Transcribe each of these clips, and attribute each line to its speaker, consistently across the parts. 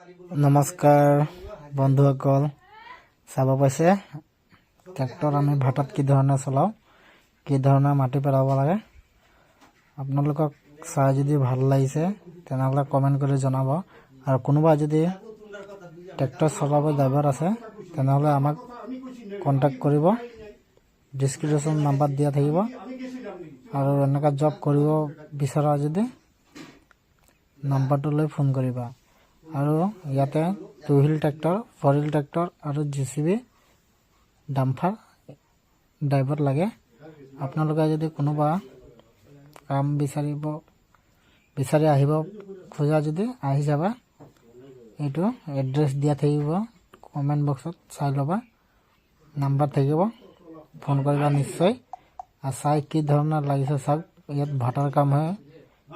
Speaker 1: নমস্কাৰ বন্ধুসকল, চাব পাইছে ট্ৰেক্টৰ আমি ভাটাত কি ধৰণে চলাওঁ, কি ধৰণে মাটি পেলাব লাগে। আপোনালোকক চাই যদি ভাল লাগিছে তেনেহ'লে কমেণ্ট কৰি জনাব। আৰু কোনোবা যদি ট্ৰেক্টৰ চলাব ড্ৰাইভাৰ আছে তেনেহ'লে আমাক কণ্টেক্ট কৰিব। ডিছক্ৰিপশ্যন নাম্বাৰ দিয়া থাকিব। আৰু এনেকুৱা জব কৰিব বিচৰা যদি নাম্বাৰটোলৈ ফোন কৰিবা। আৰু ইয়াতে 2 হুইল ট্ৰেক্টৰ, 4 হুইল ট্ৰেক্টৰ আৰু JCB ডাম্পাৰ ড্ৰাইভাৰ লাগে। আপোনালোকে যদি কোনোবা কাম বিচাৰি আহিব খোজা যদি আহি যাবা। এইটো এড্ৰেছ দিয়া থাকিব, কমেণ্ট বক্সত চাই ল'বা, নাম্বাৰ থাকিব, ফোন কৰিবা নিশ্চয়। আৰু চাই কি ধৰণৰ লাগিছে চাওক। ইয়াত ভাটাৰ কাম হয়,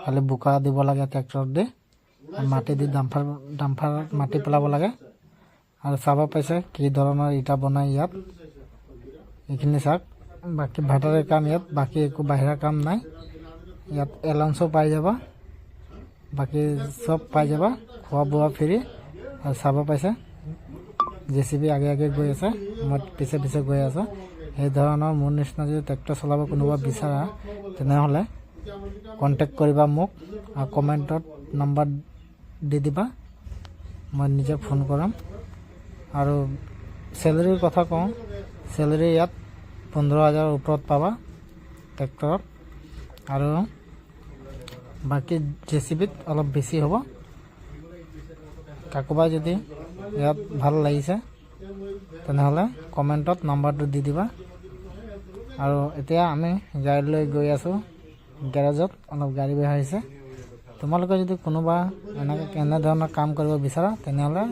Speaker 1: খালি বোকা দিব লাগে ট্ৰেক্টৰ দি, মাটি দি ডাম্পাৰ মাটি পেলাব লাগে। আৰু চাব পাইছে কি ধৰণৰ ইটা বনাই ইয়াত, এইখিনি চাওক। বাকী ভাটাৰে কাম ইয়াত, বাকী একো বাহিৰা কাম নাই। ইয়াত এলাউন্সো পাই যাবা, বাকী চব পাই যাবা, খোৱা বোৱা ফ্ৰী। আৰু চাব পাইছে JCB আগে আগে গৈ আছে, মই পিছে পিছে গৈ আছোঁ। সেই ধৰণৰ মোৰ নিচিনা যদি ট্ৰেক্টৰ চলাব কোনোবা বিচাৰা তেনেহ'লে কণ্টেক্ট কৰিবা মোক, আৰু কমেণ্টত নাম্বাৰ দি দিবা, মই নিজে ফোন কৰিম। আৰু চেলেৰীৰ কথা কওঁ, চেলেৰী ইয়াত 15,000 ওপৰত পাবা ট্ৰেক্টৰত। আৰু বাকী JCBত অলপ বেছি হ'ব। কাকোবাই যদি ইয়াত ভাল লাগিছে তেনেহ'লে কমেণ্টত নাম্বাৰটো দি দিবা। আৰু এতিয়া আমি গাড়ী লৈ গৈ আছোঁ গেৰেজত, অলপ গাড়ী বেয়া হৈছে। তোমালোকে যদি কোনোবা এনেধৰণৰ কাম কৰিব বিচাৰা তেনেহ'লে